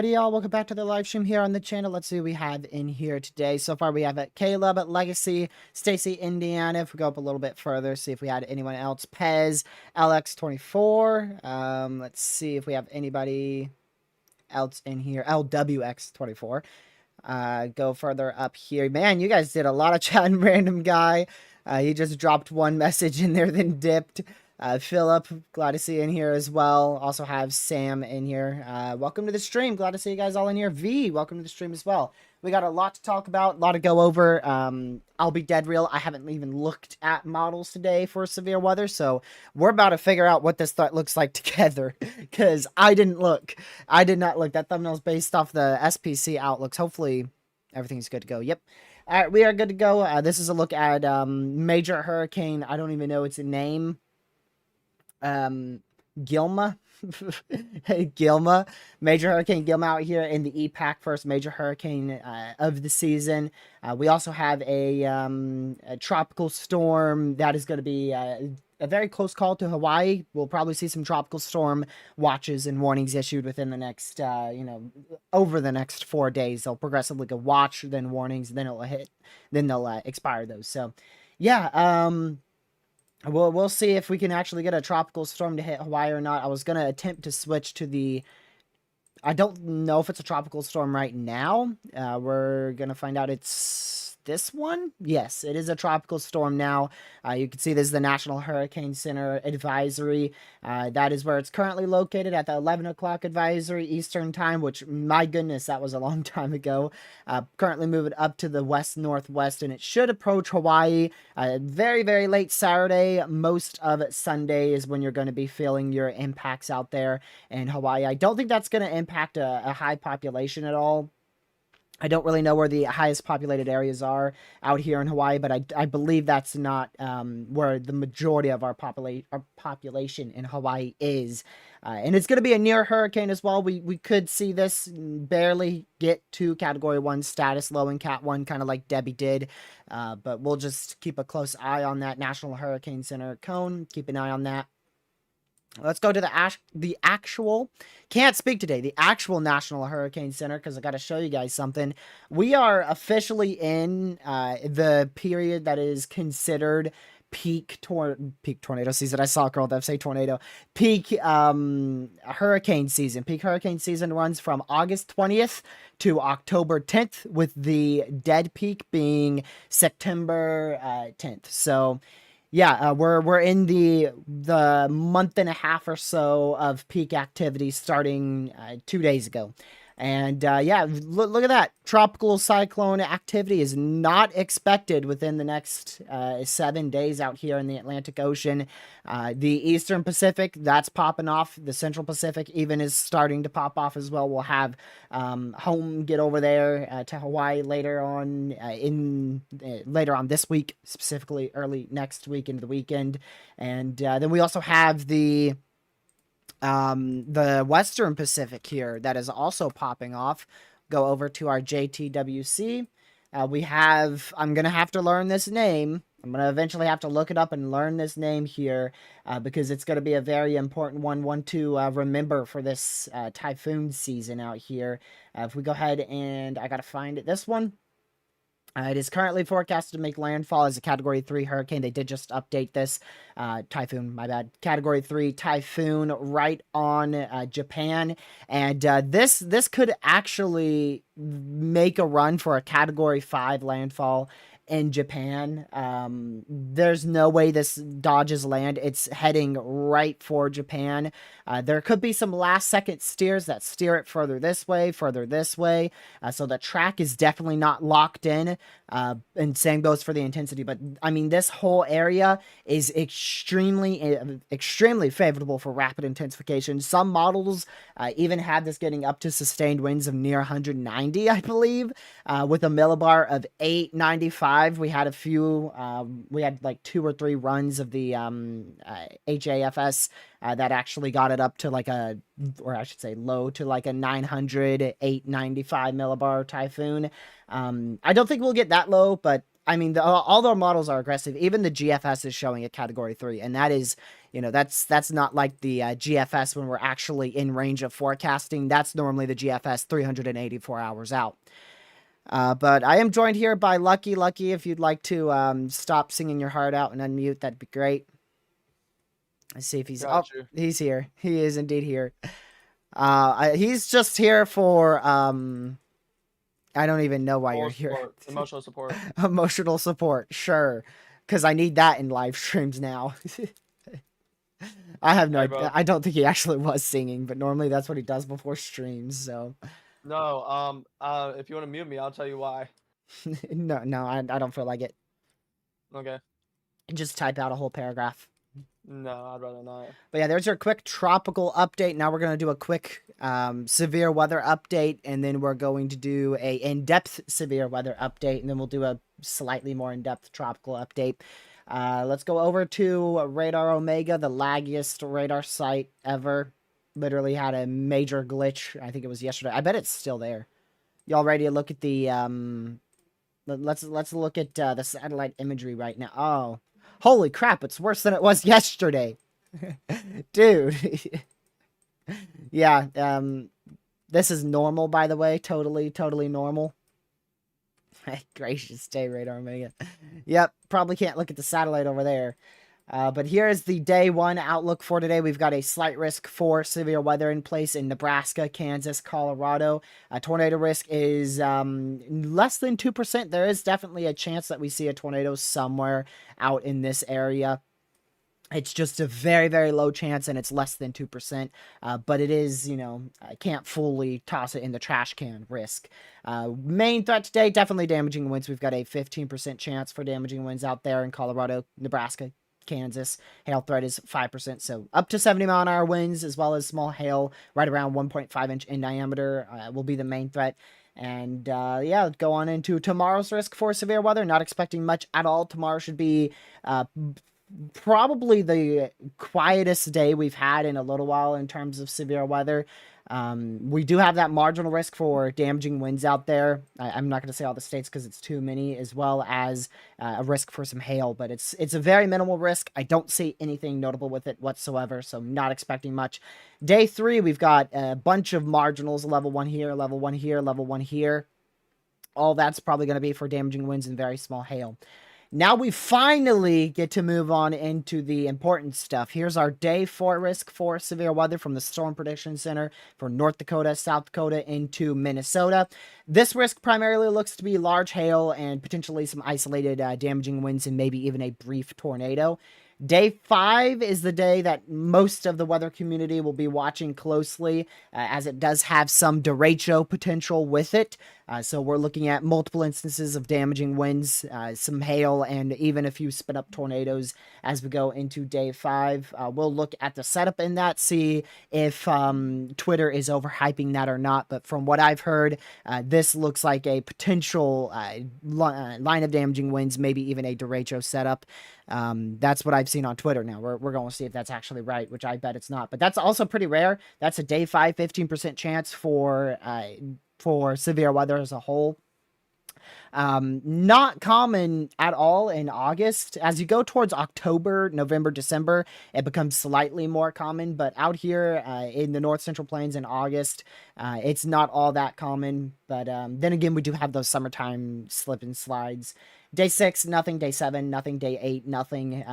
Alrighty, y'all. Welcome back to the live stream here on the channel. Let's see what we have in here today. So far, we have Caleb at Legacy, Stacy, Indiana. If we go up a little bit further, see if we had anyone else. Pez, LX24. Let's see if we have anybody else in here. LWX24. Go further up here. Man, you guys did a lot of chatting. Random guy. He just dropped one message in there, then dipped. Philip, glad to see you in here as well. Also have Sam in here. Welcome to the stream. Glad to see you guys all in here. V, welcome to the stream as well. We got a lot to talk about, a lot to go over. I'll be dead real. I haven't even looked at models today for severe weather, so we're about to figure out what this looks like together, because I didn't look. I did not look. That thumbnail is based off the SPC outlooks. Hopefully, everything's good to go. Yep. All right, we are good to go. This is a look at major hurricane. I don't even know its name. Gilma. Gilma, major hurricane Gilma out here in the EPAC, first major hurricane of the season. We also have a tropical storm that is going to be a very close call to Hawaii. We'll probably see some tropical storm watches and warnings issued within the next, over the next 4 days. They'll progressively go watch, then warnings, then it'll hit, then they'll expire those. So, yeah, we'll see if we can actually get a tropical storm to hit Hawaii or not. I was going to attempt to switch to the... I don't know if it's a tropical storm right now. We're going to find out it's this one. Yes, it is a tropical storm now. You can see this is the National Hurricane Center advisory. That is where it's currently located at the 11 o'clock advisory Eastern time, which, my goodness, that was a long time ago. Currently moving up to the west-northwest, and it should approach Hawaii very, very late Saturday. Most of Sunday is when you're going to be feeling your impacts out there in Hawaii. I don't think that's going to impact a high population at all. I don't really know where the highest populated areas are out here in Hawaii, but I believe that's not where the majority of our population in Hawaii is. And it's going to be a near hurricane as well. We could see this barely get to Category 1 status, low in Cat 1, kind of like Debbie did. But we'll just keep a close eye on that National Hurricane Center cone. Keep an eye on that. Let's go to the actual, can't speak today, the actual National Hurricane Center, because I got to show you guys something. We are officially in the period that is considered peak tornado season. I saw a girl that say tornado. Peak hurricane season. Peak hurricane season runs from August 20th to October 10th, with the dead peak being September 10th. So... yeah, we're in the month and a half or so of peak activity starting 2 days ago. And yeah, look at that. Tropical cyclone activity is not expected within the next 7 days out here in the Atlantic Ocean. The Eastern Pacific, that's popping off. The Central Pacific even is starting to pop off as well. We'll have home get over there to Hawaii later on later on this week, specifically early next week into the weekend. And then we also have the Western Pacific here that is also popping off. Go over to our JTWC. We have, I'm going to have to learn this name. I'm going to eventually have to look it up and learn this name here because it's going to be a very important one to remember for this typhoon season out here. If we go ahead and I got to find it, this one. It is currently forecasted to make landfall as a Category 3 hurricane. They did just update this. Typhoon, my bad. Category 3 typhoon right on Japan. And this could actually make a run for a Category 5 landfall in Japan. There's no way this dodges land. It's heading right for Japan. There could be some last second steers that steer it further this way. So the track is definitely not locked in. And same goes for the intensity. But I mean, this whole area is extremely favorable for rapid intensification. Some models even had this getting up to sustained winds of near 190, I believe, with a millibar of 895. We had a few, we had like 2 or 3 runs of the HAFS that actually got it up to like or I should say low to like a 900, 895 millibar typhoon. I don't think we'll get that low, but I mean, all their models are aggressive. Even the GFS is showing a category 3, and that is, that's not like the GFS when we're actually in range of forecasting. That's normally the GFS 384 hours out. But I am joined here by Lucky. Lucky, if you'd like to stop singing your heart out and unmute, that'd be great. Let's see if he's... Got Oh, you. he's here. He is indeed here. He's just here for... I don't even know why you're Moral here. support, emotional support. Emotional support, sure. Because I need that in live streams now. I have no Hey, idea. bro. I don't think he actually was singing, but normally that's what he does before streams, so... No, if you want to mute me, I'll tell you why. No, I don't feel like it. Okay. Just type out a whole paragraph. No, I'd rather not. But yeah, there's your quick tropical update. Now we're going to do a quick severe weather update, and then we're going to do a in-depth severe weather update, and then we'll do a slightly more in-depth tropical update. Let's go over to Radar Omega, the laggiest radar site ever. Literally had a major glitch. I think it was yesterday. I bet it's still there. Y'all ready to look at the let's look at the satellite imagery right now. Oh, holy crap! It's worse than it was yesterday, dude. Yeah. This is normal, by the way. Totally normal. Gracious day, Radar Omega. Yep, probably can't look at the satellite over there. But here is the day 1 outlook for today. We've got a slight risk for severe weather in place in Nebraska, Kansas, Colorado. Tornado risk is less than 2%. There is definitely a chance that we see a tornado somewhere out in this area. It's just a very low chance, and it's less than 2%. But it is, I can't fully toss it in the trash can risk. Main threat today, definitely damaging winds. We've got a 15% chance for damaging winds out there in Colorado, Nebraska, Kansas. Hail threat is 5%, so up to 70-mile-an-hour winds, as well as small hail right around 1.5 inch in diameter will be the main threat. And yeah, let's go on into tomorrow's risk for severe weather. Not expecting much at all. Tomorrow should be probably the quietest day we've had in a little while in terms of severe weather. We do have that marginal risk for damaging winds out there. I'm not going to say all the states because it's too many, as well as a risk for some hail, but it's a very minimal risk. I don't see anything notable with it whatsoever, so not expecting much. Day 3, we've got a bunch of marginals, level 1 here, level 1 here, level 1 here. All that's probably going to be for damaging winds and very small hail. Now we finally get to move on into the important stuff. Here's our day 4 risk for severe weather from the Storm Prediction Center for North Dakota, South Dakota into Minnesota. This risk primarily looks to be large hail and potentially some isolated damaging winds and maybe even a brief tornado. Day 5 is the day that most of the weather community will be watching closely, as it does have some derecho potential with it. So we're looking at multiple instances of damaging winds, some hail, and even a few spin-up tornadoes as we go into day 5. We'll look at the setup in that, see if Twitter is overhyping that or not. But from what I've heard, this looks like a potential line of damaging winds, maybe even a derecho setup. That's what I've seen on Twitter. Now we're going to see if that's actually right, which I bet it's not. But that's also pretty rare. That's a day 5, 15% chance for severe weather as a whole. Not common at all in August. As you go towards October, November, December, it becomes slightly more common. But out here in the North Central Plains in August, it's not all that common. But then again, we do have those summertime slip and slides. Day 6, nothing. Day 7, nothing. Day 8, nothing.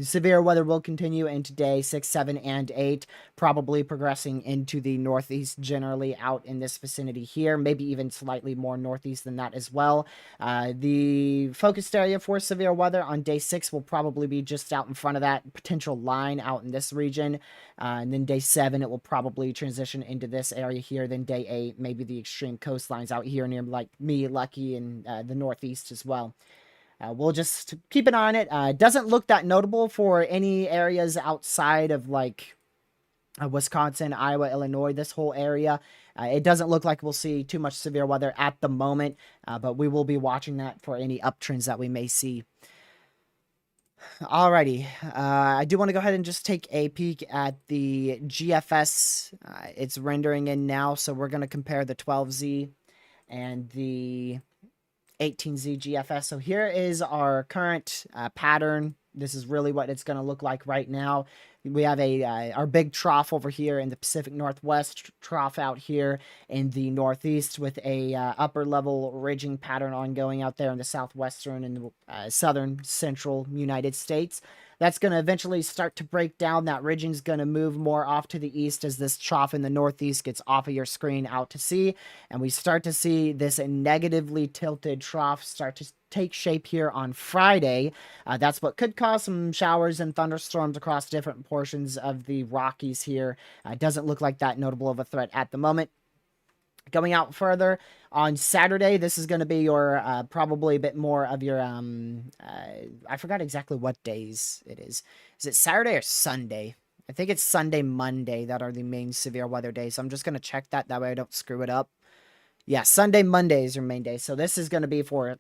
Severe weather will continue into day 6, 7, and 8, probably progressing into the northeast generally out in this vicinity here, maybe even slightly more northeast than that as well. The focused area for severe weather on day 6 will probably be just out in front of that potential line out in this region. And then day 7, it will probably transition into this area here. Then day 8, maybe the extreme coastlines out here near like me, Lucky, and the northeast as well. We'll just keep an eye on it. It doesn't look that notable for any areas outside of like Wisconsin, Iowa, Illinois, this whole area. It doesn't look like we'll see too much severe weather at the moment, but we will be watching that for any uptrends that we may see. Alrighty, I do want to go ahead and just take a peek at the GFS. It's rendering in now, so we're going to compare the 12Z and the 18Z GFS. So here is our current pattern. This is really what it's going to look like right now. We have our big trough over here in the Pacific Northwest, trough out here in the Northeast, with a upper level ridging pattern ongoing out there in the southwestern and southern central United States. That's going to eventually start to break down. That ridging's going to move more off to the east as this trough in the Northeast gets off of your screen out to sea. And we start to see this negatively tilted trough start to take shape here on Friday. That's what could cause some showers and thunderstorms across different portions of the Rockies here. Doesn't look like that notable of a threat at the moment. Going out further on Saturday, this is going to be your probably a bit more of your I forgot exactly what days it is. Is it Saturday or Sunday? I think it's Sunday, Monday that are the main severe weather days. So I'm just going to check that way I don't screw it up. Yeah, Sunday, Monday is your main day. So this is going to be for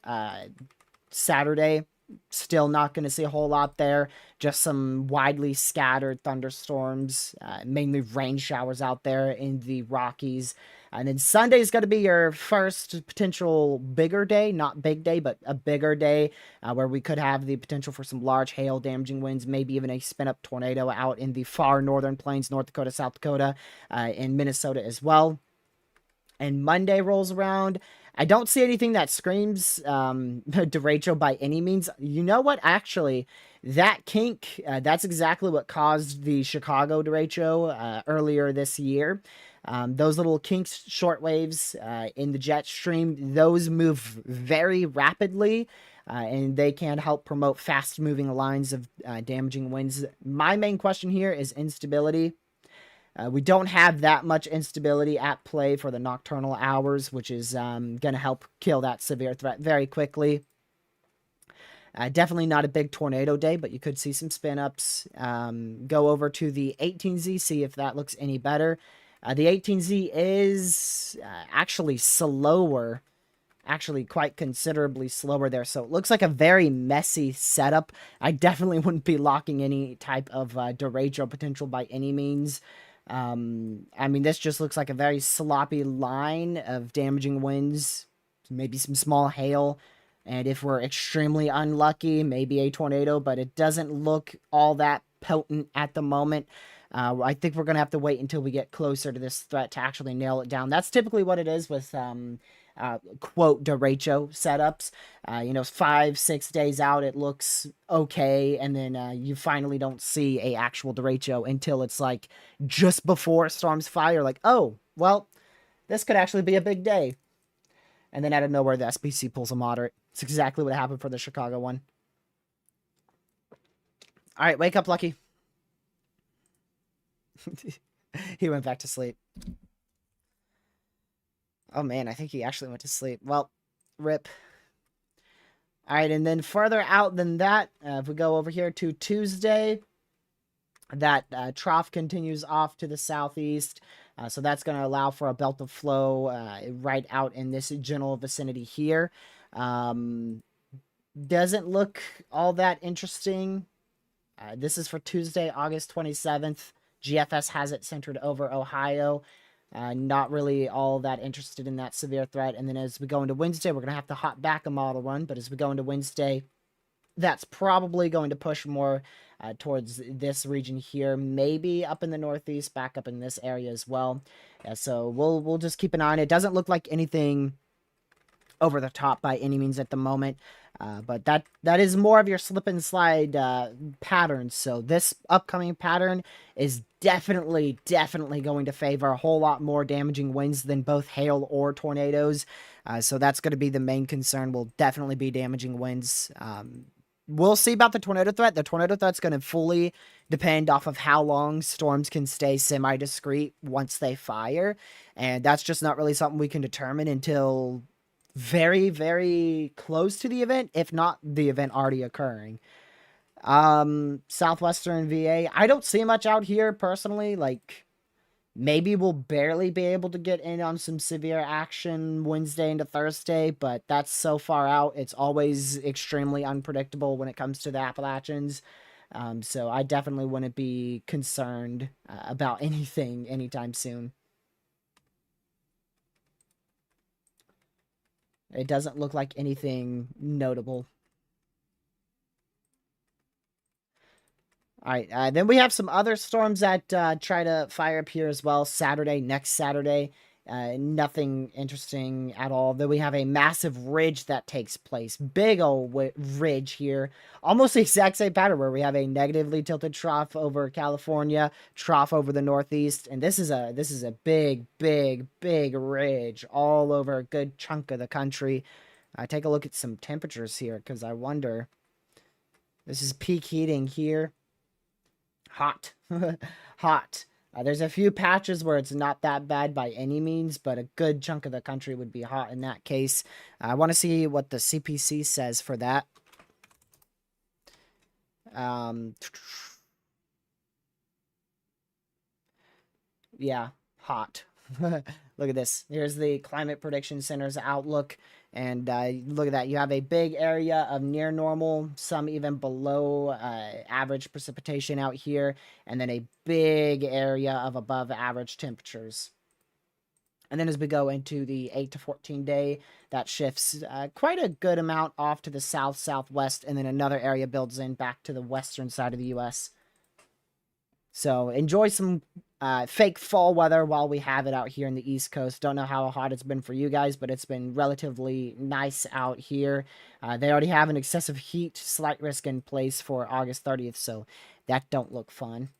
Saturday. Still not going to see a whole lot there. Just some widely scattered thunderstorms, mainly rain showers out there in the Rockies. And then Sunday is going to be your first potential bigger day, not big day, but a bigger day where we could have the potential for some large hail damaging winds, maybe even a spin up tornado out in the far northern plains, North Dakota, South Dakota, and Minnesota as well. And Monday rolls around. I don't see anything that screams derecho by any means. You know what? Actually, that kink, that's exactly what caused the Chicago derecho earlier this year. Those little kinks, short waves in the jet stream, those move very rapidly. And they can help promote fast-moving lines of damaging winds. My main question here is instability. We don't have that much instability at play for the nocturnal hours, which is going to help kill that severe threat very quickly. Definitely not a big tornado day, but you could see some spin-ups. Go over to the 18Z, see if that looks any better. The 18Z is actually slower, actually quite considerably slower there. So it looks like a very messy setup. I definitely wouldn't be locking any type of derecho potential by any means. I mean, this just looks like a very sloppy line of damaging winds, maybe some small hail, and if we're extremely unlucky, maybe a tornado, but it doesn't look all that potent at the moment. I think we're going to have to wait until we get closer to this threat to actually nail it down. That's typically what it is with quote derecho setups. 5-6 days out it looks okay, and then you finally don't see a actual derecho until it's like just before storms fire, like, oh well, this could actually be a big day, and then out of nowhere the SPC pulls a moderate. It's exactly what happened for the Chicago one. All right, wake up, Lucky. He went back to sleep. Oh man, I think he actually went to sleep. Well, rip. All right, and then further out than that, if we go over here to Tuesday, that trough continues off to the southeast. So that's going to allow for a belt of flow right out in this general vicinity here. Doesn't look all that interesting. This is for Tuesday, August 27th. GFS has it centered over Ohio. Not really all that interested in that severe threat. And then as we go into Wednesday, we're going to have to hop back a model run. But as we go into Wednesday, that's probably going to push more towards this region here. Maybe up in the Northeast, back up in this area as well. So we'll just keep an eye on it. It doesn't look like anything over the top by any means at the moment. But that is more of your slip and slide patterns. So this upcoming pattern is definitely going to favor a whole lot more damaging winds than both hail or tornadoes. So that's going to be the main concern. Will definitely be damaging winds. We'll see about the tornado threat. The tornado threat's going to fully depend off of how long storms can stay semi-discrete once they fire. And that's just not really something we can determine until very, very close to the event, if not the event already occurring. Southwestern VA, I don't see much out here personally. Like, maybe we'll barely be able to get in on some severe action Wednesday into Thursday, but that's so far out. It's always extremely unpredictable when it comes to the Appalachians. So I definitely wouldn't be concerned about anything anytime soon. It doesn't look like anything notable. All right, then we have some other storms that try to fire up here as well. Next Saturday, nothing interesting at all. Then we have a massive ridge that takes place. Big old ridge here, almost the exact same pattern where we have a negatively tilted trough over California, trough over the Northeast, and this is a big ridge all over a good chunk of the country. Take a look at some temperatures here because I wonder. This is peak heating here. Hot. Hot. There's a few patches where it's not that bad by any means, but a good chunk of the country would be hot in that case. I want to see what the CPC says for that. Yeah, hot. Look at this. Here's the Climate Prediction Center's outlook. And look at that. You have a big area of near normal, some even below average precipitation out here, and then a big area of above average temperatures. And then as we go into the 8 to 14 day, that shifts quite a good amount off to the southwest, and then another area builds in back to the western side of the U.S. So enjoy some fake fall weather while we have it out here in the East Coast. Don't know how hot it's been for you guys, but it's been relatively nice out here. They already have an excessive heat slight risk in place for August 30th, so that don't look fun.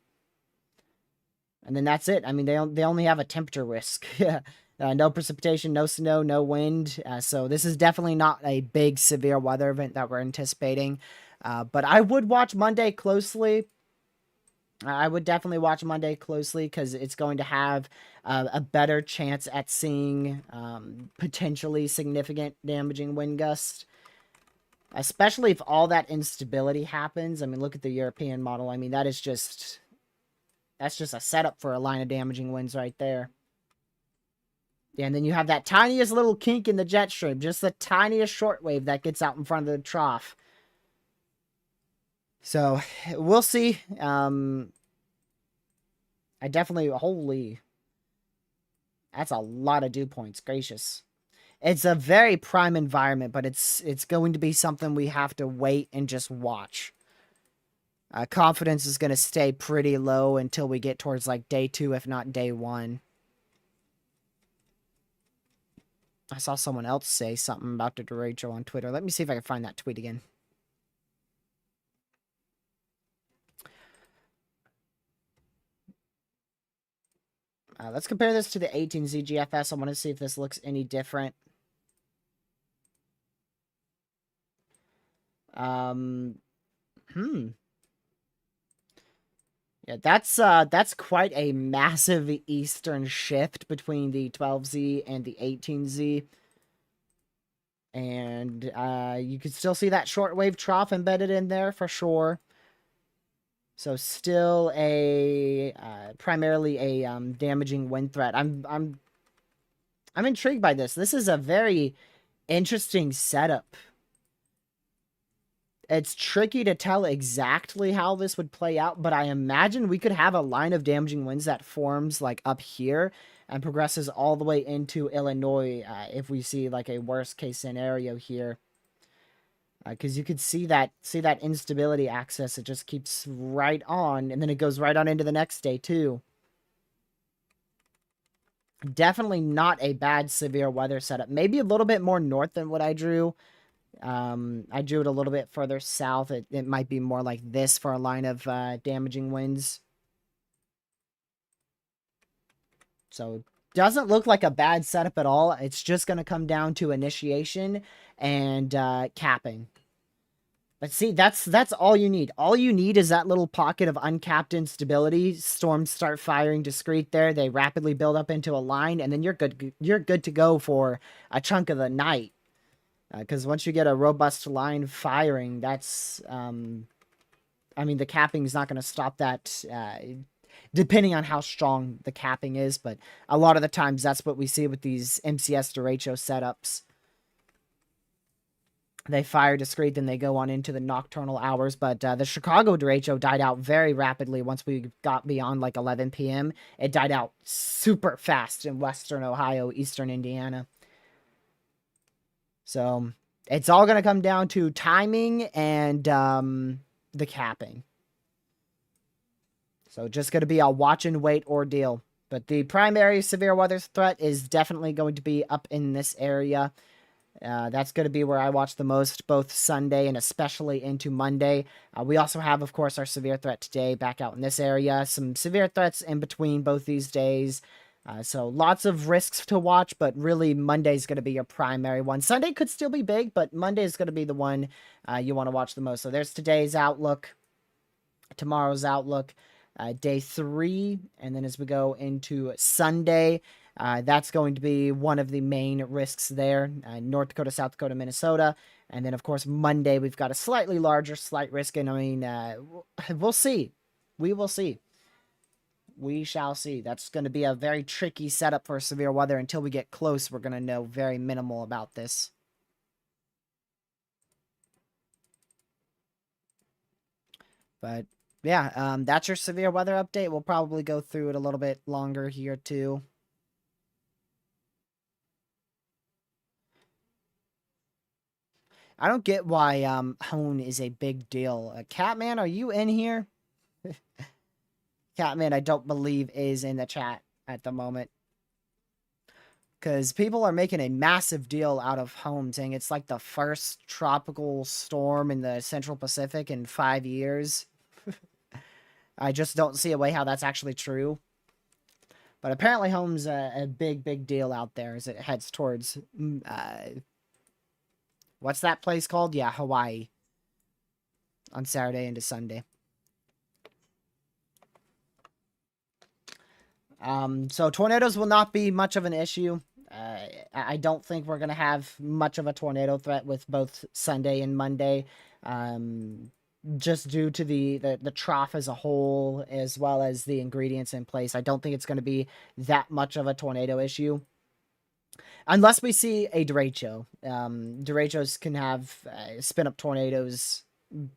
And then that's it. I mean, they only have a temperature risk. No precipitation, no snow, no wind. So this is definitely not a big severe weather event that we're anticipating. But I would watch Monday closely. I would definitely watch Monday closely because it's going to have a better chance at seeing potentially significant damaging wind gusts. Especially if all that instability happens. I mean, look at the European model. I mean, that's just a setup for a line of damaging winds right there. Yeah, and then you have that tiniest little kink in the jet stream. Just the tiniest shortwave that gets out in front of the trough. So, we'll see. I definitely, holy, that's a lot of dew points, gracious. It's a very prime environment, but it's going to be something we have to wait and just watch. Confidence is going to stay pretty low until we get towards like day 2, if not day 1. I saw someone else say something about the derecho on Twitter. Let me see if I can find that tweet again. Let's compare this to the 18Z GFS. I want to see if this looks any different. Yeah, that's quite a massive eastern shift between the 12Z and the 18Z. And you can still see that shortwave trough embedded in there for sure. So still a primarily a damaging wind threat. I'm intrigued by this. This is a very interesting setup. It's tricky to tell exactly how this would play out, but I imagine we could have a line of damaging winds that forms like up here and progresses all the way into Illinois if we see like a worst case scenario here. Because you could see that instability axis. It just keeps right on, and then it goes right on into the next day too. Definitely not a bad severe weather setup. Maybe a little bit more north than what I drew. I drew it a little bit further south. It might be more like this for a line of damaging winds. So doesn't look like a bad setup at all. It's just going to come down to initiation and capping. But see, that's all you need. All you need is that little pocket of uncapped instability. Storms start firing discrete there. They rapidly build up into a line, and then you're good. You're good to go for a chunk of the night. Because once you get a robust line firing, that's, I mean, the capping is not going to stop that, depending on how strong the capping is. But a lot of the times, that's what we see with these MCS derecho setups. They fire discrete, then they go on into the nocturnal hours. But the Chicago derecho died out very rapidly once we got beyond like 11 p.m. It died out super fast in western Ohio, eastern Indiana. So it's all going to come down to timing and the capping. So just going to be a watch and wait ordeal. But the primary severe weather threat is definitely going to be up in this area. That's going to be where I watch the most, both Sunday and especially into Monday. We also have, of course, our severe threat today back out in this area. Some severe threats in between both these days. So lots of risks to watch, but really Monday's going to be your primary one. Sunday could still be big, but Monday is going to be the one you want to watch the most. So there's today's outlook, tomorrow's outlook, day 3, and then as we go into Sunday, that's going to be one of the main risks there. North Dakota, South Dakota, Minnesota. And then, of course, Monday, we've got a slightly larger slight risk. And I mean, we'll see. We will see. We shall see. That's going to be a very tricky setup for severe weather. Until we get close, we're going to know very minimal about this. But yeah, that's your severe weather update. We'll probably go through it a little bit longer here too. I don't get why Hone is a big deal. Catman, are you in here? Catman, I don't believe is in the chat at the moment. Because people are making a massive deal out of Home, saying it's like the first tropical storm in the Central Pacific in 5 years. I just don't see a way how that's actually true. But apparently Home's a big, big deal out there as it heads towards... what's that place called? Yeah, Hawaii. On Saturday into Sunday. So tornadoes will not be much of an issue. I don't think we're going to have much of a tornado threat with both Sunday and Monday. Just due to the trough as a whole, as well as the ingredients in place. I don't think it's going to be that much of a tornado issue. Unless we see a derecho. Derechos can have spin-up tornadoes.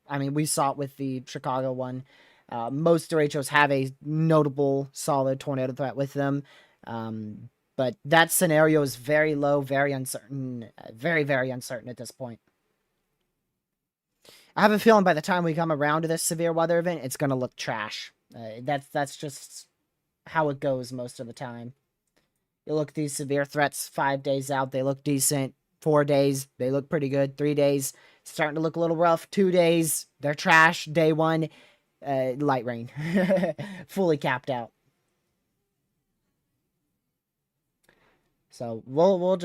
I mean, we saw it with the Chicago one. Most derechos have a notable, solid tornado threat with them. But that scenario is very low, very uncertain, very, very uncertain at this point. I have a feeling by the time we come around to this severe weather event, it's going to look trash. That's just how it goes most of the time. You look at these severe threats 5 days out, they look decent. 4 days, they look pretty good. 3 days, starting to look a little rough. 2 days, they're trash. Day 1, light rain. Fully capped out. So we'll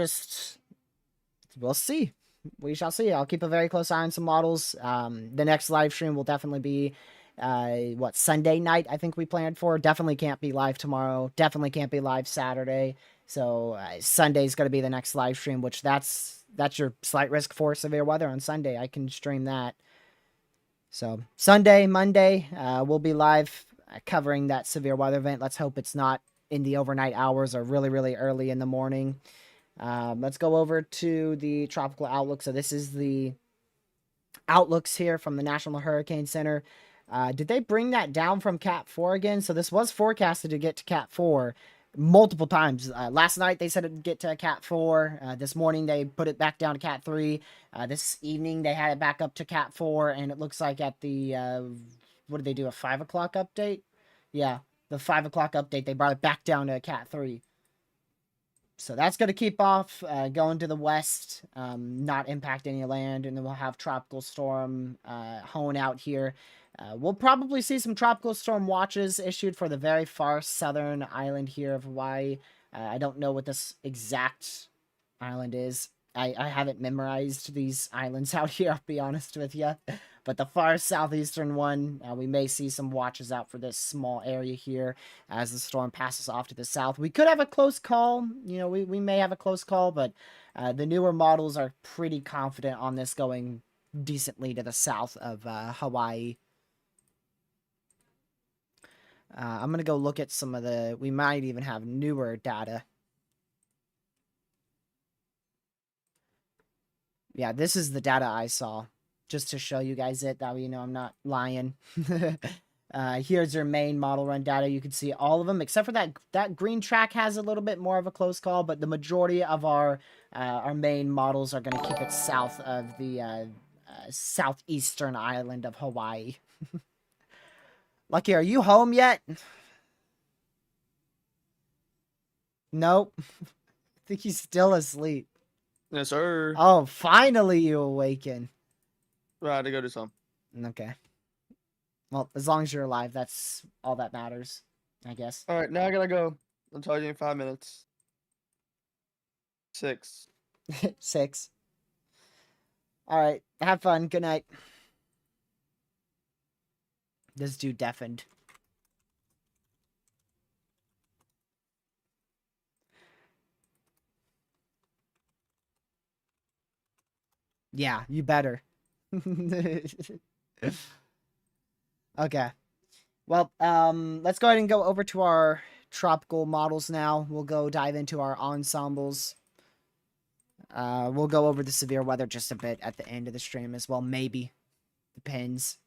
see. We shall see. I'll keep a very close eye on some models. The next live stream will definitely be Sunday night, I think we planned for. Definitely can't be live tomorrow. Definitely can't be live Saturday. So Sunday's going to be the next live stream, which that's your slight risk for severe weather on Sunday. I can stream that. So Sunday, Monday, we'll be live covering that severe weather event. Let's hope it's not in the overnight hours or really, really early in the morning. Let's go over to the tropical outlook. So this is the outlooks here from the National Hurricane Center. Did they bring that down from Cat 4 again? So this was forecasted to get to Cat 4 multiple times. Last night they said it'd get to Cat 4. This morning they put it back down to Cat 3. This evening they had it back up to Cat 4. And it looks like at the, what did they do, a 5 o'clock update? Yeah, the 5 o'clock update, they brought it back down to Cat 3. So that's going to keep off going to the west, not impact any land, and then we'll have tropical storm Hone out here. We'll probably see some tropical storm watches issued for the very far southern island here of Hawaii. I don't know what this exact island is. I haven't memorized these islands out here, I'll be honest with you. But the far southeastern one, we may see some watches out for this small area here as the storm passes off to the south. We could have a close call. You know, we may have a close call, but the newer models are pretty confident on this going decently to the south of Hawaii. I'm going to go look at some of the... We might even have newer data. Yeah, this is the data I saw. Just to show you guys it. That way you know I'm not lying. Here's your main model run data. You can see all of them except for that green track has a little bit more of a close call, but the majority of our main models are going to keep it south of the southeastern island of Hawaii. Lucky, are you home yet? Nope. I think he's still asleep. Yes, sir. Oh, finally you awaken. Right, to go do some. Okay. Well, as long as you're alive, that's all that matters, I guess. All right, now I gotta go. I'll tell you in 5 minutes. 6. 6. All right. Have fun. Good night. This dude deafened. Yeah, you better. Okay. Well, let's go ahead and go over to our tropical models now. We'll go dive into our ensembles. We'll go over the severe weather just a bit at the end of the stream as well. Maybe. Depends.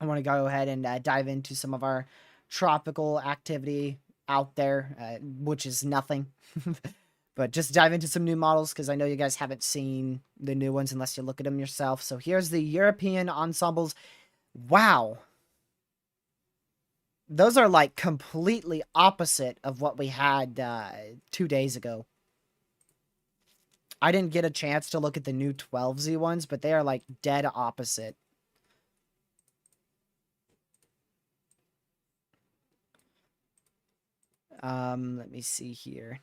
I want to go ahead and dive into some of our tropical activity out there, which is nothing. But just dive into some new models because I know you guys haven't seen the new ones unless you look at them yourself. So here's the European ensembles. Wow. Those are like completely opposite of what we had 2 days ago. I didn't get a chance to look at the new 12Z ones, but they are like dead opposite. Let me see here.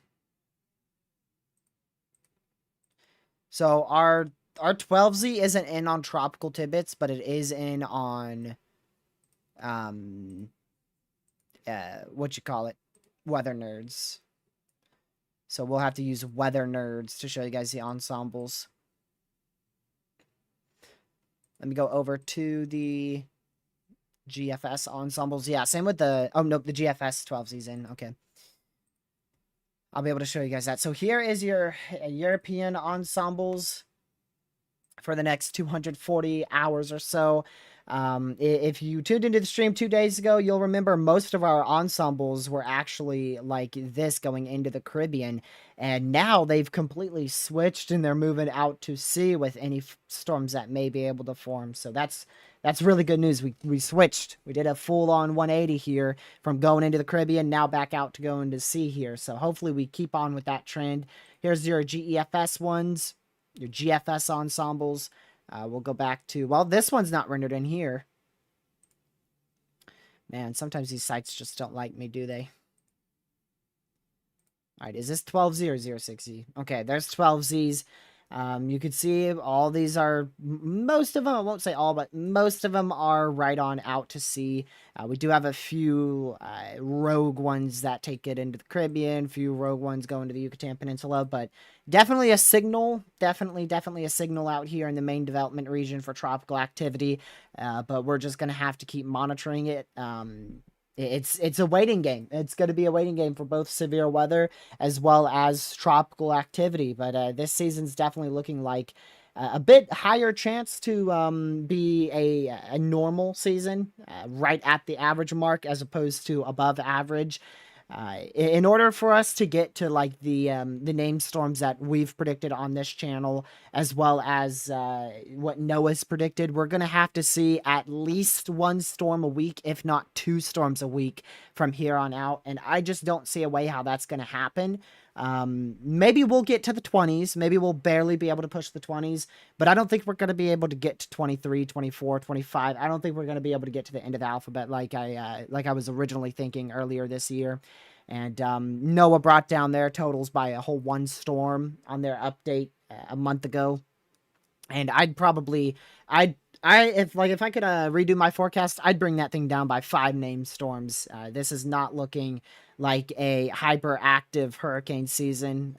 So our 12Z isn't in on tropical tidbits, but it is in on what you call it, weather nerds. So we'll have to use weather nerds to show you guys the ensembles. Let me go over to the GFS ensembles. Yeah, same with the the GFS 12Z's in. Okay. I'll be able to show you guys that. So here is your European ensembles for the next 240 hours or so. If you tuned into the stream 2 days ago, you'll remember most of our ensembles were actually like this going into the Caribbean. And now they've completely switched and they're moving out to sea with any storms that may be able to form. So that's really good news. We switched. We did a full-on 180 here from going into the Caribbean, now back out to going to sea here. So hopefully we keep on with that trend. Here's your GEFS ones, your GFS ensembles. We'll go back to, well, this one's not rendered in here. Man, sometimes these sites just don't like me, do they? All right, is this 12Z or 06Z? Okay, there's 12Zs. You can see all these are, most of them, I won't say all, but most of them are right on out to sea. We do have a few rogue ones that take it into the Caribbean, a few rogue ones going to the Yucatan Peninsula, but definitely a signal, definitely a signal out here in the main development region for tropical activity, but we're just going to have to keep monitoring it. It's a waiting game. It's going to be a waiting game for both severe weather as well as tropical activity. But this season's definitely looking like a bit higher chance to be a normal season, right at the average mark as opposed to above average. In order for us to get to like the name storms that we've predicted on this channel, as well as what Noah's predicted, we're gonna have to see at least one storm a week, if not 2 storms a week from here on out. And I just don't see a way how that's gonna happen. Maybe we'll get to the 20s. Maybe we'll barely be able to push the 20s, but I don't think we're going to be able to get to 23, 24, 25. I don't think we're going to be able to get to the end of the alphabet like I was originally thinking earlier this year. And Noah brought down their totals by a whole 1 storm on their update a month ago. And if I could redo my forecast, I'd bring that thing down by 5 named storms. This is not looking like a hyperactive hurricane season.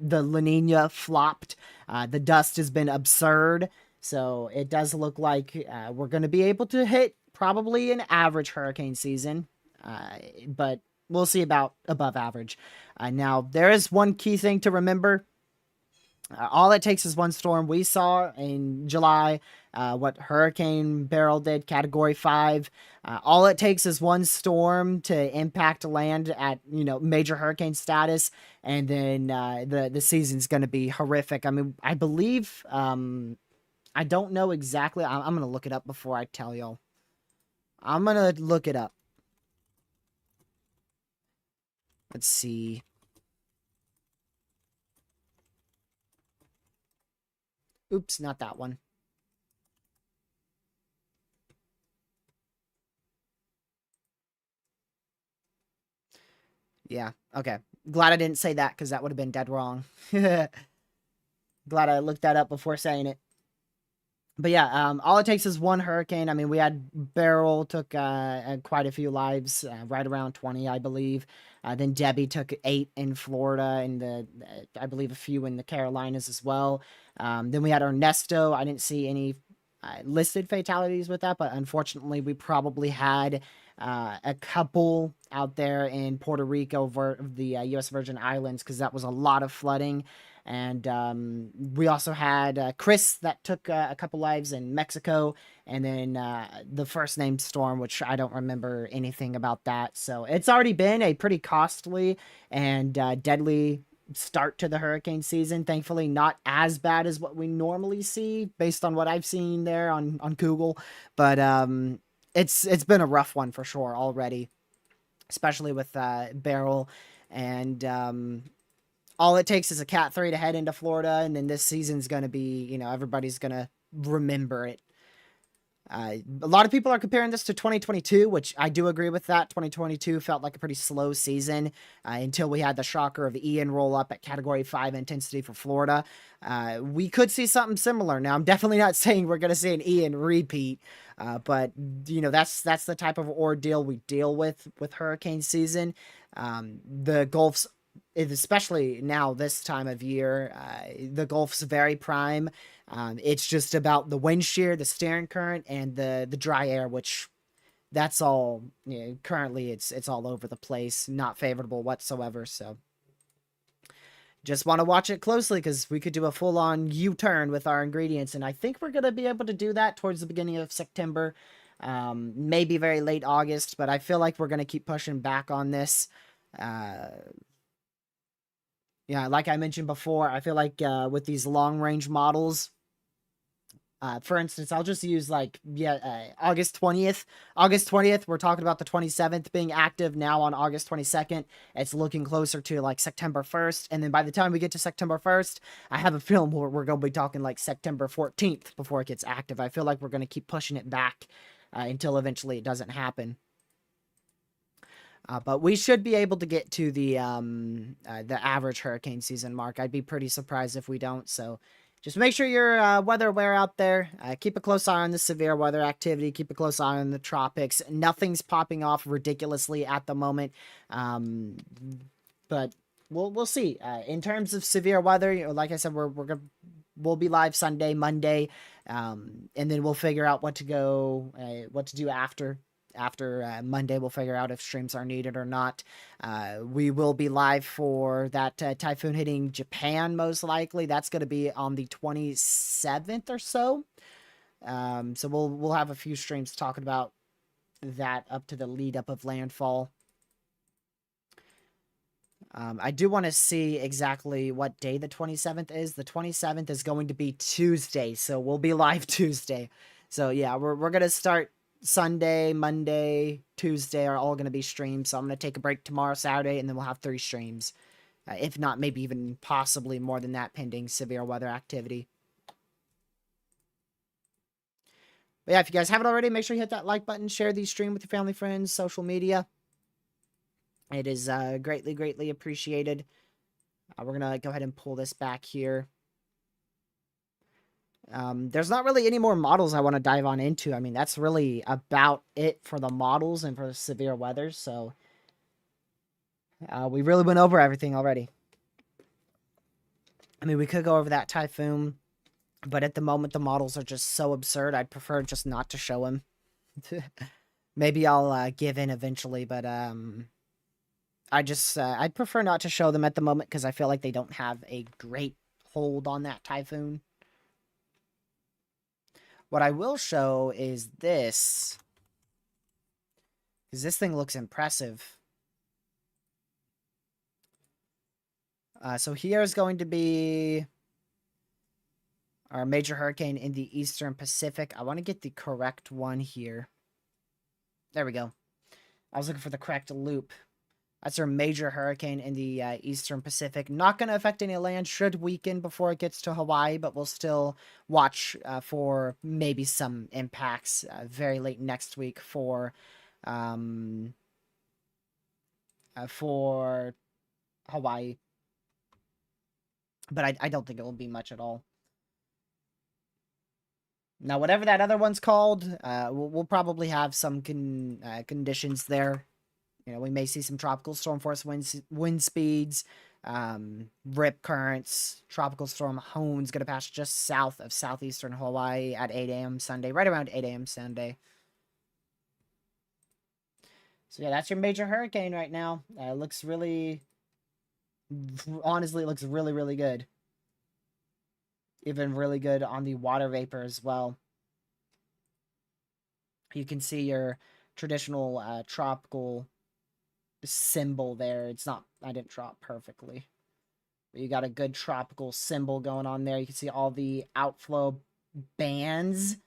The La Nina flopped. The dust has been absurd. So it does look like we're going to be able to hit probably an average hurricane season. But we'll see about above average. Now, there is one key thing to remember. All it takes is one storm. We saw in July what Hurricane Beryl did, Category 5. All it takes is one storm to impact land at major hurricane status, and then the season's going to be horrific. I mean, I believe I don't know exactly. I'm going to look it up before I tell y'all. I'm going to look it up. Let's see. Oops, not that one. Yeah, okay. Glad I didn't say that because that would have been dead wrong. Glad I looked that up before saying it. But yeah, all it takes is one hurricane. I mean, we had Beryl took quite a few lives, right around 20, I believe. Then Debbie took 8 in Florida, and I believe a few in the Carolinas as well. Then we had Ernesto. I didn't see any listed fatalities with that, but unfortunately, we probably had a couple out there in Puerto Rico, the U.S. Virgin Islands, because that was a lot of flooding. And we also had Chris that took a couple lives in Mexico, and then the first named storm, which I don't remember anything about that. So it's already been a pretty costly and deadly start to the hurricane season. Thankfully, not as bad as what we normally see based on what I've seen there on Google. But it's been a rough one for sure already, especially with Beryl. And all it takes is a Cat 3 to head into Florida, and then this season's going to be, everybody's going to remember it. A lot of people are comparing this to 2022, which I do agree with that. 2022 felt like a pretty slow season until we had the shocker of Ian roll up at Category 5 intensity for Florida. We could see something similar. Now, I'm definitely not saying we're going to see an Ian repeat, but that's the type of ordeal we deal with hurricane season. The Gulf's, especially now this time of year, the Gulf's very prime. It's just about the wind shear, the steering current, and the dry air, which that's all. Currently, it's all over the place, not favorable whatsoever. So, just want to watch it closely because we could do a full-on U-turn with our ingredients, and I think we're gonna be able to do that towards the beginning of September, maybe very late August. But I feel like we're gonna keep pushing back on this. Yeah, like I mentioned before, I feel like with these long-range models, for instance, I'll just use August 20th. August 20th, we're talking about the 27th being active now on August 22nd. It's looking closer to like September 1st. And then by the time we get to September 1st, I have a feeling we're going to be talking like September 14th before it gets active. I feel like we're going to keep pushing it back until eventually it doesn't happen. But we should be able to get to the average hurricane season mark. I'd be pretty surprised if we don't. So just make sure you're weather aware out there. Keep a close eye on the severe weather activity. Keep a close eye on the tropics. Nothing's popping off ridiculously at the moment. But we'll see. In terms of severe weather, like I said, we'll be live Sunday, Monday, and then we'll figure out what to do after Monday. We'll figure out if streams are needed or not. We will be live for that typhoon hitting Japan, most likely. That's going to be on the 27th or so. So we'll have a few streams talking about that up to the lead up of landfall. I do want to see exactly what day the 27th is. The 27th is going to be Tuesday, so we'll be live Tuesday. So yeah, we're going to start Sunday, Monday, Tuesday are all going to be streams. So I'm going to take a break tomorrow, Saturday, and then we'll have 3 streams. If not, maybe even possibly more than that, pending severe weather activity. But yeah, if you guys haven't already, make sure you hit that like button, share these stream with your family, friends, social media. It is greatly, greatly appreciated. We're going to go ahead and pull this back here. There's not really any more models I want to dive on into. I mean, that's really about it for the models and for the severe weather. So we really went over everything already. I mean, we could go over that typhoon, but at the moment, the models are just so absurd. I'd prefer just not to show them. Maybe I'll give in eventually, but I'd prefer not to show them at the moment because I feel like they don't have a great hold on that typhoon. What I will show is this, because this thing looks impressive. So here's going to be our major hurricane in the Eastern Pacific. I want to get the correct one here. There we go. I was looking for the correct loop. That's our major hurricane in the Eastern Pacific. Not going to affect any land. Should weaken before it gets to Hawaii, but we'll still watch for maybe some impacts very late next week for Hawaii. But I don't think it will be much at all. Now, whatever that other one's called, we'll probably have some conditions there. You know, we may see some tropical storm force wind speeds, rip currents. Tropical storm Hone's going to pass just south of southeastern Hawaii at 8 a.m. Sunday, right around 8 a.m. Sunday. So yeah, that's your major hurricane right now. Looks really, honestly, it looks really, really good. Even really good on the water vapor as well. You can see your traditional tropical symbol there. It's not, I didn't draw it perfectly. But you got a good tropical symbol going on there. You can see all the outflow bands.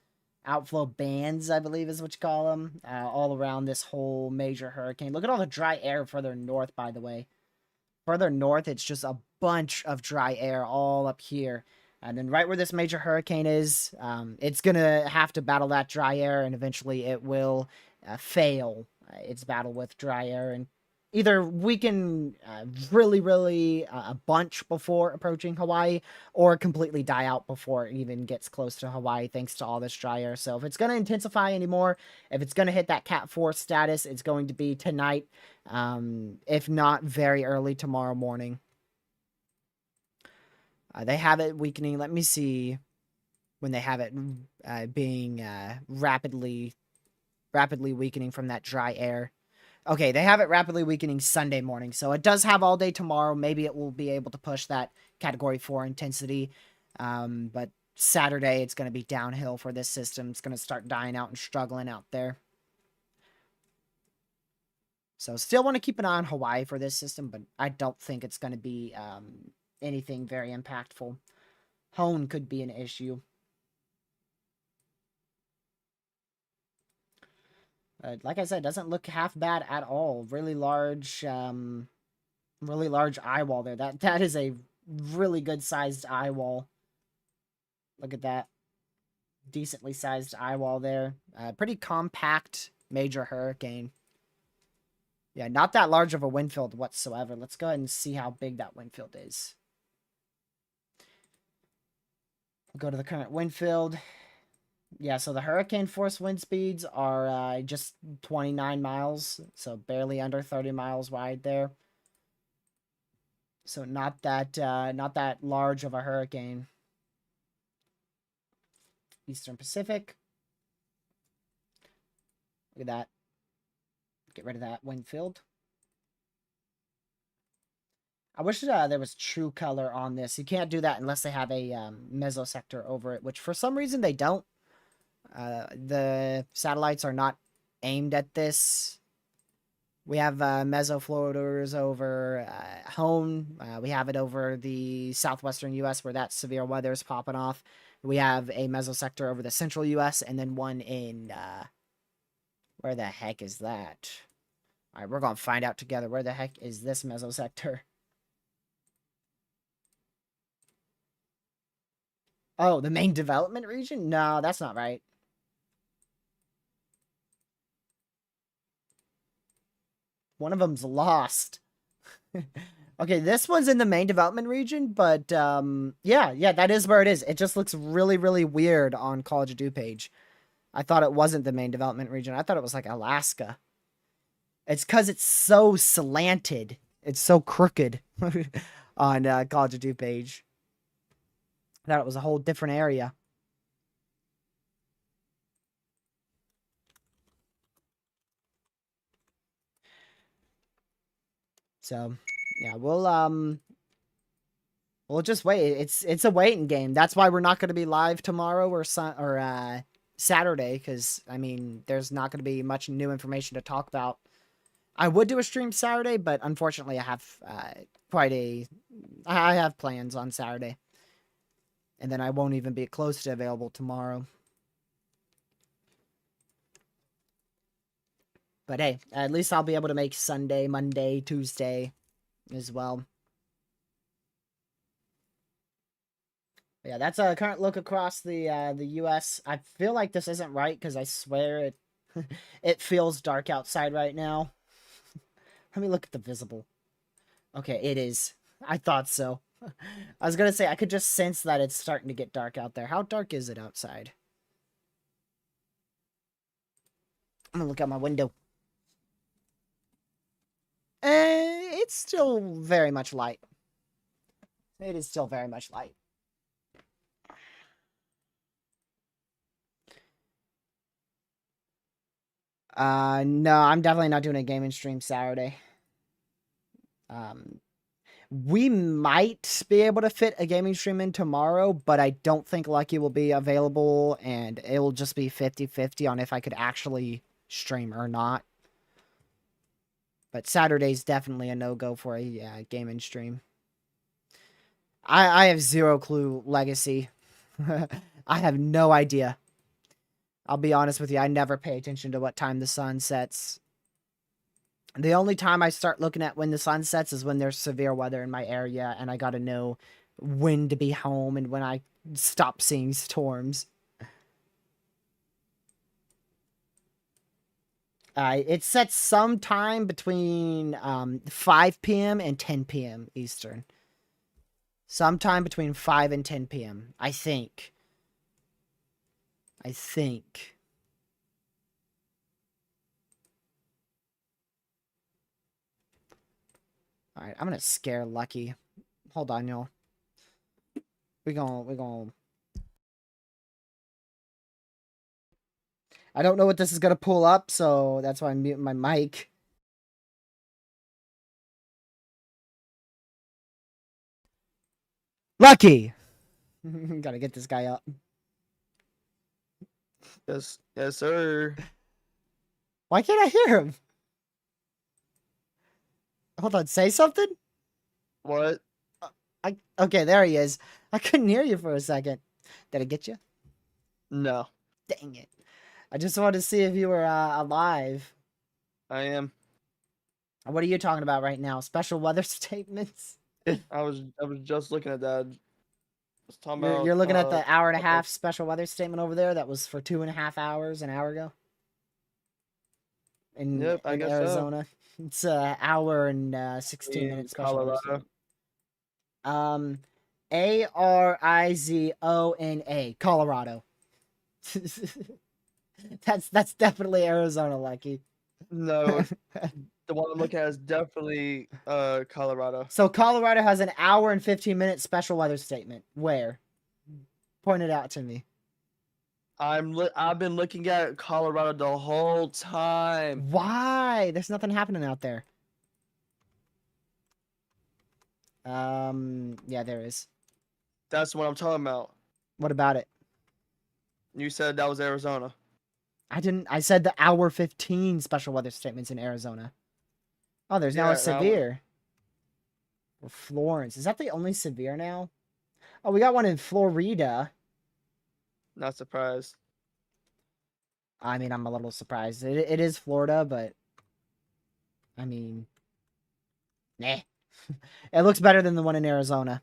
Outflow bands, I believe is what you call them. All around this whole major hurricane. Look at all the dry air further north, by the way. Further north, it's just a bunch of dry air all up here. And then right where this major hurricane is, it's going to have to battle that dry air, and eventually it will fail its battle with dry air and either weaken really a bunch before approaching Hawaii, or completely die out before it even gets close to Hawaii thanks to all this dry air. So if it's going to intensify anymore, if it's going to hit that Cat 4 status, it's going to be tonight, if not very early tomorrow morning. They have it weakening. Let me see when they have it being rapidly weakening from that dry air. Okay, they have it rapidly weakening Sunday morning, so it does have all day tomorrow. Maybe it will be able to push that Category 4 intensity, but Saturday it's going to be downhill for this system. It's going to start dying out and struggling out there. So still want to keep an eye on Hawaii for this system, but I don't think it's going to be anything very impactful. Hone could be an issue. Like I said, doesn't look half bad at all. Really large eye wall there. That is a really good sized eye wall. Look at that. Decently sized eye wall there. Pretty compact major hurricane. Yeah, not that large of a wind field whatsoever. Let's go ahead and see how big that wind field is. We'll go to the current wind field. Yeah, so the hurricane force wind speeds are just 29 miles, so barely under 30 miles wide there. So not that large of a hurricane. Eastern Pacific. Look at that. Get rid of that wind field. I wish there was true color on this. You can't do that unless they have a mesosector over it, which for some reason they don't. The satellites are not aimed at this. We have mesofloaters over Hone. We have it over the southwestern U.S. where that severe weather is popping off. We have a mesosector over the central U.S. and then one in... where the heck is that? All right, we're going to find out together. Where the heck is this mesosector? Oh, the main development region? No, that's not right. One of them's lost. Okay, this one's in the main development region, but yeah, that is where it is. It just looks really weird on College of DuPage. I thought it wasn't the main development region. I thought it was like Alaska. It's because it's so slanted. It's so crooked on College of DuPage. I thought it was a whole different area. So, yeah, we'll We'll just wait. It's a waiting game. That's why we're not going to be live tomorrow or Saturday, because I mean, there's not going to be much new information to talk about. I would do a stream Saturday, but unfortunately, I have I have plans on Saturday, and then I won't even be close to available tomorrow. But hey, at least I'll be able to make Sunday, Monday, Tuesday as well. Yeah, that's a current look across the U.S. I feel like this isn't right because I swear it it feels dark outside right now. Let me look at the visible. Okay, it is. I thought so. I was gonna say I could just sense that it's starting to get dark out there. How dark is it outside? I'm gonna look out my window. It's still very much light. It is still very much light. No, I'm definitely not doing a gaming stream Saturday. We might be able to fit a gaming stream in tomorrow, but I don't think Lucky will be available, and it will just be 50-50 on if I could actually stream or not. But Saturday's definitely a no-go for a gaming stream. I have zero clue Legacy. I have no idea. I'll be honest with you, I never pay attention to what time the sun sets. The only time I start looking at when the sun sets is when there's severe weather in my area, and I gotta know when to be home and when I stop seeing storms. It sets sometime between 5 p.m. and 10 p.m. Eastern. Sometime between 5 and 10 p.m. I think. Alright, I'm gonna scare Lucky. Hold on, y'all. We gonna... I don't know what this is gonna pull up, so that's why I'm muting my mic. Lucky! Gotta get this guy up. Yes, sir. Why can't I hear him? Hold on, say something? What? Okay, there he is. I couldn't hear you for a second. Did I get you? No, Dang it. I just wanted to see if you were alive. I am. What are you talking about right now? Special weather statements? I was just looking at that. I was talking about. You're looking at the hour and a half special weather statement over there that was for 2.5 hours an hour ago? Yep, I in guess Arizona. So. It's an hour and 16 In minutes special weather Colorado. statement. Arizona, Colorado. That's definitely Arizona, Lucky. No, the one I'm looking at is definitely Colorado. So Colorado has an hour and 15-minute special weather statement. Where? Point it out to me. I've been looking at Colorado the whole time. Why? There's nothing happening out there. Yeah, there is. That's what I'm talking about. What about it? You said that was Arizona. I didn't. I said the hour 15 special weather statements in Arizona. Oh, there's now a severe. Or Florence. Is that the only severe now? Oh, we got one in Florida. Not surprised. I mean, I'm a little surprised. It is Florida, but I mean, nah. It looks better than the one in Arizona.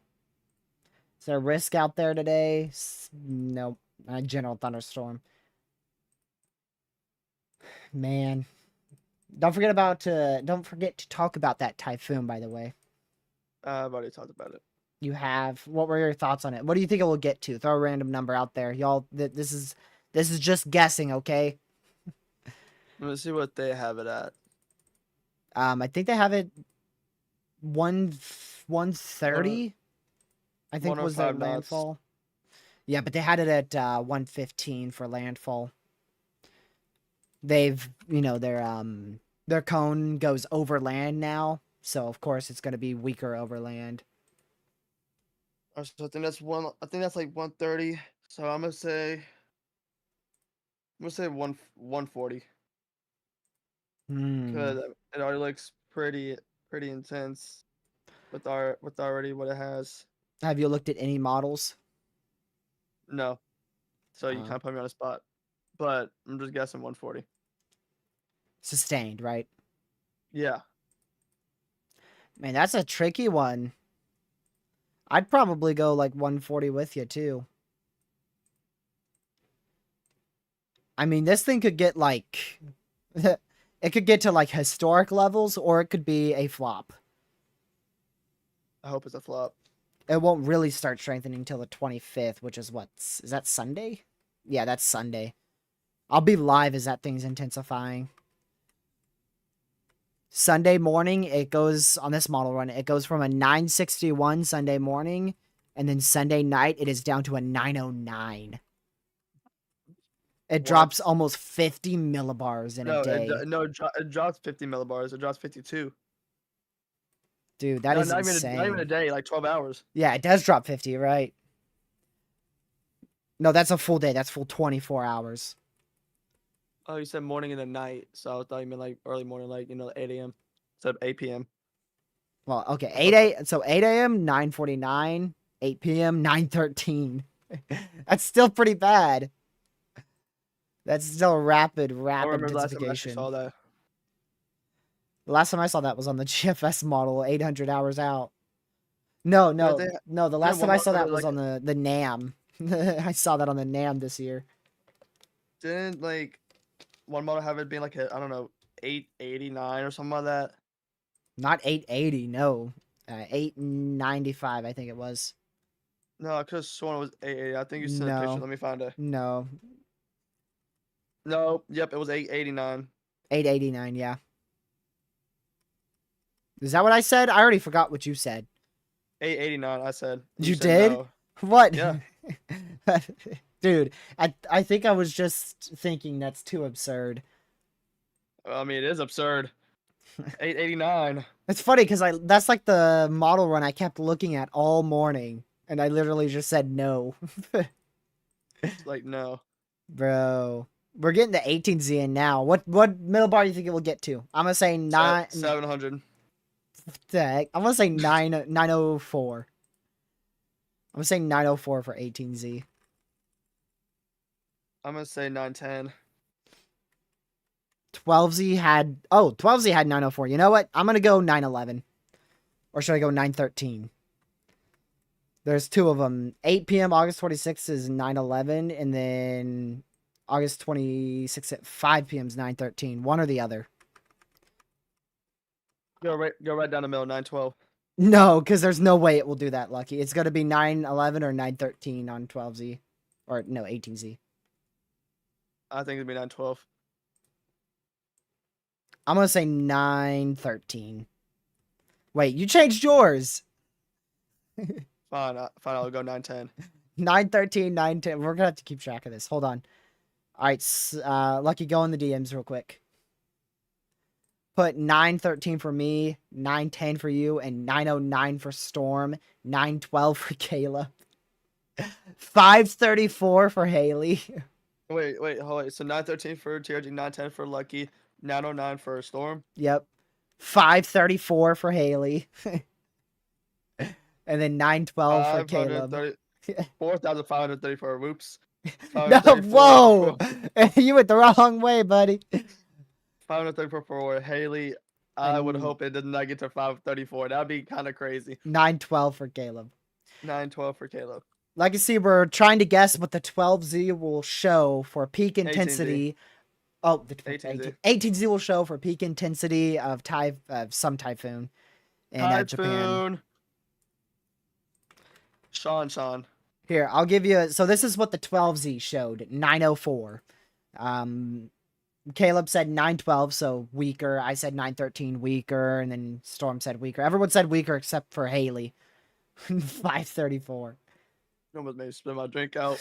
Is there a risk out there today? Nope. A general thunderstorm. Man. Don't forget to talk about that typhoon, by the way. I've already talked about it. You have. What were your thoughts on it? What do you think it will get to? Throw a random number out there. Y'all, this is just guessing, okay? Let's see what they have it at. I think they have it 130. I think was their 105 knots. landfall. Yeah, but they had it at 115 for landfall. They've, their cone goes over land now, so of course it's going to be weaker over land. So I think that's one. I think that's like 130. So I'm gonna say 140 Hmm. because it already looks pretty intense with already what it has. Have you looked at any models? No, so you Uh, kind of put me on a spot, but I'm just guessing 140. Sustained, right? Yeah, Man, that's a tricky one. I'd probably go like 140 with you too. I mean, this thing could get like it could get to like historic levels or it could be a flop. I hope it's a flop. It won't really start strengthening till the 25th, which is what? Is that Sunday? Yeah, that's Sunday. I'll be live as that thing's intensifying. Sunday morning, it goes on this model run. It goes from a 961 Sunday morning, and then Sunday night, it is down to a 909. It drops What? almost 50 millibars in a No, day. it drops 50 millibars. It drops 52. Dude, that No, is not even a insane. day. Like 12 hours. Yeah, it does drop 50, right? No, that's a full day. That's full 24 hours. Oh, you said morning and then night. So I thought you meant like early morning, like 8 a.m. instead of 8 p.m. Well, okay, I thought that. so 8 a.m., 9:49, 8 p.m., 9:13. That's still pretty bad. That's still I don't rapid remember the last time I actually intensification. saw that. The last time I saw that was on the GFS model, 800 hours out. No, Didn't no, they? no. The last Didn't time one I model saw have that it was like? on the NAM. I saw that on the NAM this year. Didn't like one model have it being like I don't know 889 or something like that? Not 880, no. 895, I think it was. No, I could have sworn it was 880. I think you sent a picture. No, Let me find it. no. No, yep, it was 889. 889, yeah. Is that what I said? I already forgot what you said. 889. I said. And you You said did? no. What? Yeah. Dude, I think I was just thinking that's too absurd. I mean, it is absurd. 889. It's funny because that's like the model run I kept looking at all morning, and I literally just said no. It's like no. Bro. We're getting the 18Z in now. What middle bar do you think it will get to? I'm gonna say 700. I'm gonna say 904. I'm gonna say 904 for 18Z. I'm gonna say 910. 12Z had 12Z had 904. You know what? I'm gonna go 911. Or should I go 913? There's two of them. 8 p.m. August 26th is 911, and then August 26th at 5 p.m. is 913. One or the other. Go right down the middle. 912. No, because there's no way it will do that, Lucky. It's going to be 911 or 913 on 12Z. Or, no, 18Z. I think it'd be 912. I'm going to say 913. Wait, you changed yours. Fine. Fine. I'll go 910. 913, 910. We're going to have to keep track of this. Hold on. All right, Lucky, go in the DMs real quick. Put 913 for me, 910 for you, and 909 for Storm, 912 for Kayla, 534 for Haley. Wait. Hold on. So 913 for TRG, 910 for Lucky, 909 for Storm. Yep. 534 for Haley. And then 912 for Caleb. 530. 4,534. Whoops. No, 534 whoa! You went the wrong way, buddy. 534 for Haley. I would hope it did not get to 534. That'd be kind of crazy. 912 for Caleb. 912 for Caleb. Like you see, we're trying to guess what the 12Z will show for peak 18Z. intensity. Oh, the 18Z. 18Z will show for peak intensity of some Typhoon in Japan. Typhoon. Sean. Here, I'll give you. So this is what the 12Z showed. 904. Caleb said 912, so weaker. I said 913, weaker, and then Storm said weaker. Everyone said weaker except for Haley. 534. Almost made me spit my drink out.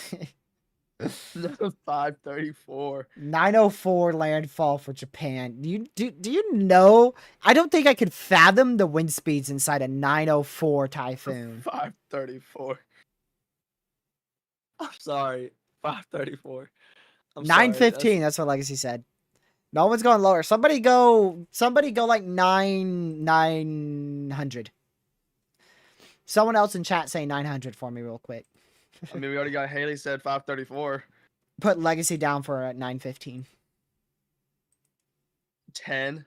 No, 534. 904 landfall for Japan. Do you know? I don't think I could fathom the wind speeds inside a 904 Typhoon. 534. I'm sorry. 534. I'm sorry. 915, that's what Legacy said. No one's going lower. Somebody go like 900. Someone else in chat say 900 for me real quick. I mean, we already got Haley said 534. Put Legacy down for 915. 10.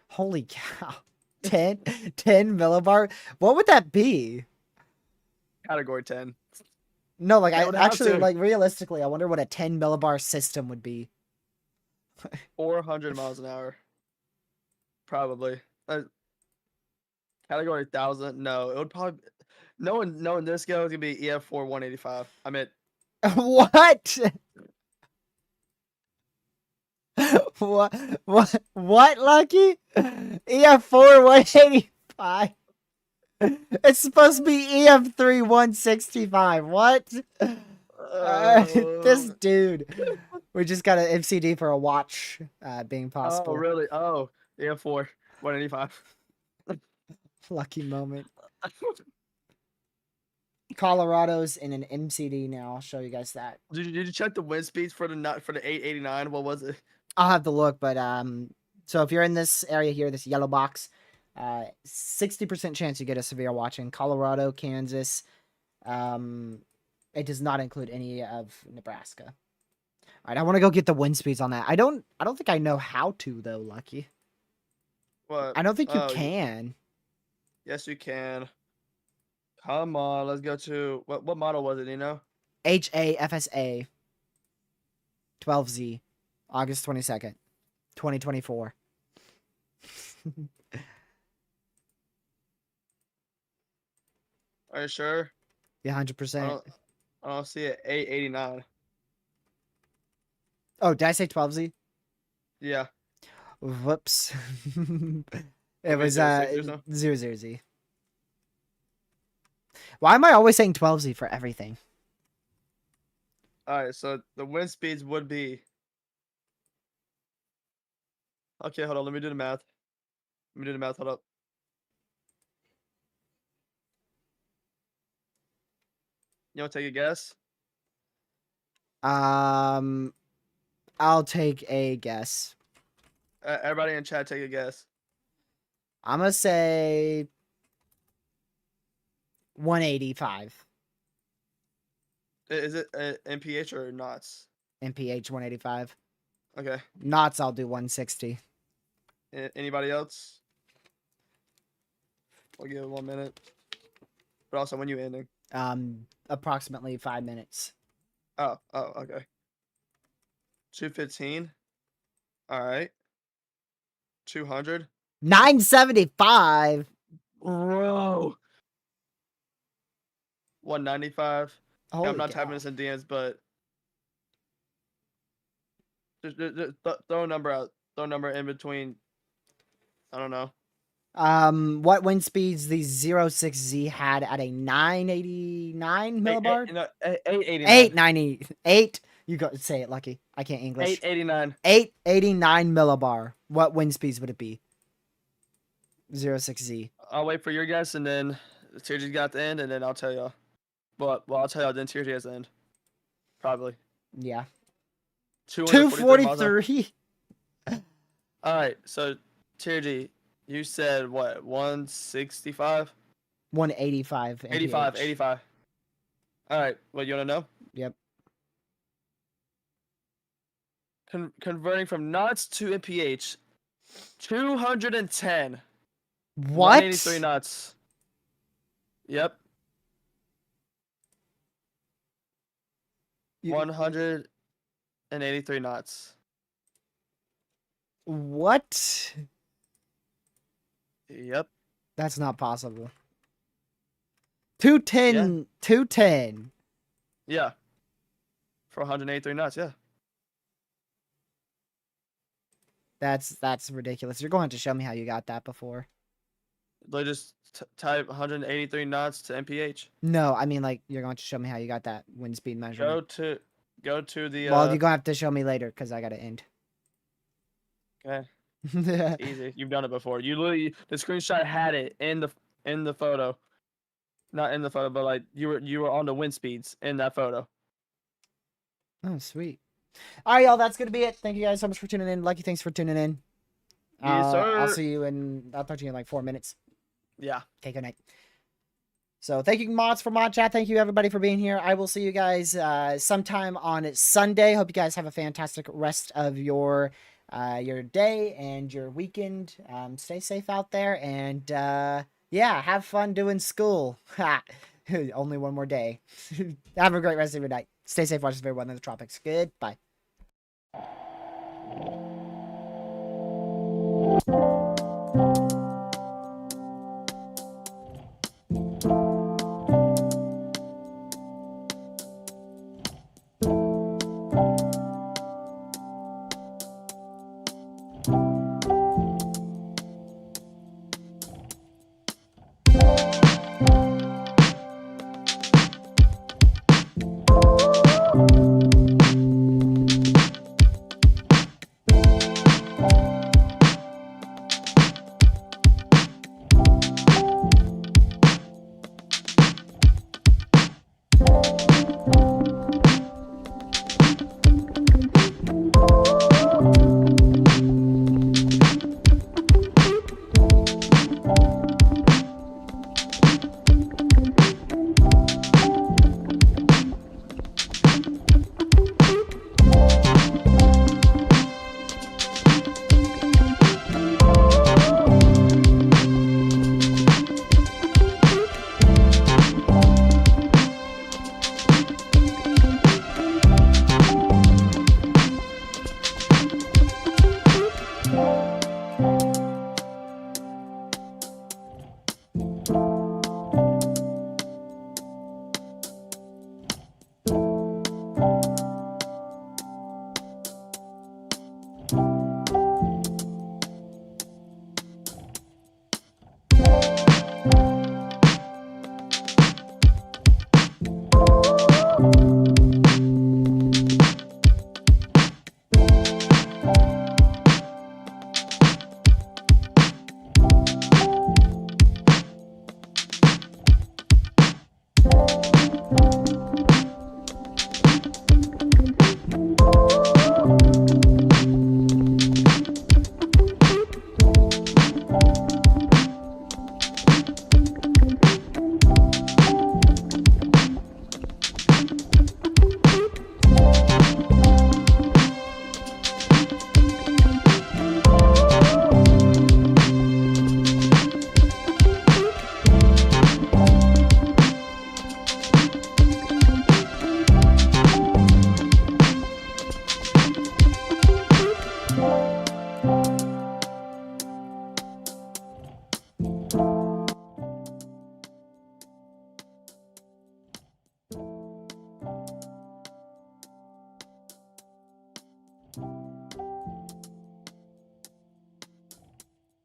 Holy cow. 10 millibar. What would that be? Category 10. No, like That I would have actually to. like realistically, I wonder what a 10 millibar system would be. 400 miles an hour. Probably. Category 1000. No, it would probably. Knowing this go, it's gonna be EF4 185. I meant What? What, Lucky? EF4 185. It's supposed to be EF3 165. What? This dude. We just got an MCD for a watch being possible. Oh, really? Oh, EF4 185. Lucky moment. Colorado's in an MCD now. I'll show you guys that. Did you check the wind speeds for the 889? What was it? I'll have to look, but so if you're in this area here, this yellow box, 60% chance you get a severe watch in Colorado, Kansas. It does not include any of Nebraska. All right, I want to go get the wind speeds on that. I don't think I know how to though, Lucky. What? I don't think you Oh, can. Yes, you can. Come on, let's go to what model was it? You know? HAFSA 12Z, August 22nd, 2024. Are you sure? Yeah, 100%. I don't see it. 889. Oh, did I say 12Z? Yeah. Whoops. It Okay, was 06 or so? 00Z. Why am I always saying 12Z for everything? All right, so the wind speeds would be. Okay, hold on. Let me do the math. Hold up. You want to take a guess? I'll take a guess. Everybody in chat, take a guess. I'm gonna say 185. Is it MPH or knots? MPH 185. Okay. Knots, I'll do 160. Anybody else? I'll give it 1 minute. But also, when you ending? Approximately 5 minutes. Oh, okay. 215. All right. 200. 975. Bro. 195. Holy I'm not cow. typing this in DMs, but just throw a number out. Throw a number in between. I don't know. What wind speeds the 06Z had at a 989 millibar? 889. 898. You go say it, Lucky. I can't English. 889. 889 millibar. What wind speeds would it be? 06Z. I'll wait for your guess, and then TRG got the end, and then I'll tell y'all. Well, I'll tell y'all then TRG has the end. Probably. Yeah. 243 miles an hour. 243. All right, so TRG, you said what? 165? 185. 85. MPH. 85. All right. Well, you want to know? Yep. Converting from knots to MPH, 210. What? 183 knots. Yep. 183 knots. What? Yep. That's not possible. 210. Yeah. 210. Yeah. For 183 knots, yeah. That's ridiculous. You're going to show me how you got that before. They just type 183 knots to mph. No, I mean like you're going to show me how you got that wind speed measurement. Go to the. Well, you're gonna have to show me later because I gotta end. Okay. It's easy. You've done it before. You literally the screenshot had it in the photo. Not in the photo, but like you were on the wind speeds in that photo. Oh, sweet. All right, y'all. That's gonna be it. Thank you guys so much for tuning in. Lucky, thanks for tuning in. Yes, sir. I'll see you I'll talk to you in like 4 minutes. Yeah. Okay, good night. So thank you, mods, for mod chat. Thank you, everybody, for being here. I will see you guys sometime on Sunday. Hope you guys have a fantastic rest of your day and your weekend. Stay safe out there, and yeah, have fun doing school. Only one more day. Have a great rest of your night. Stay safe. Watch this very well in the tropics. Goodbye.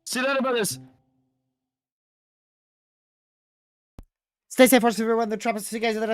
See you later, brothers. Stay safe, watch everyone. The tropics. See you guys later.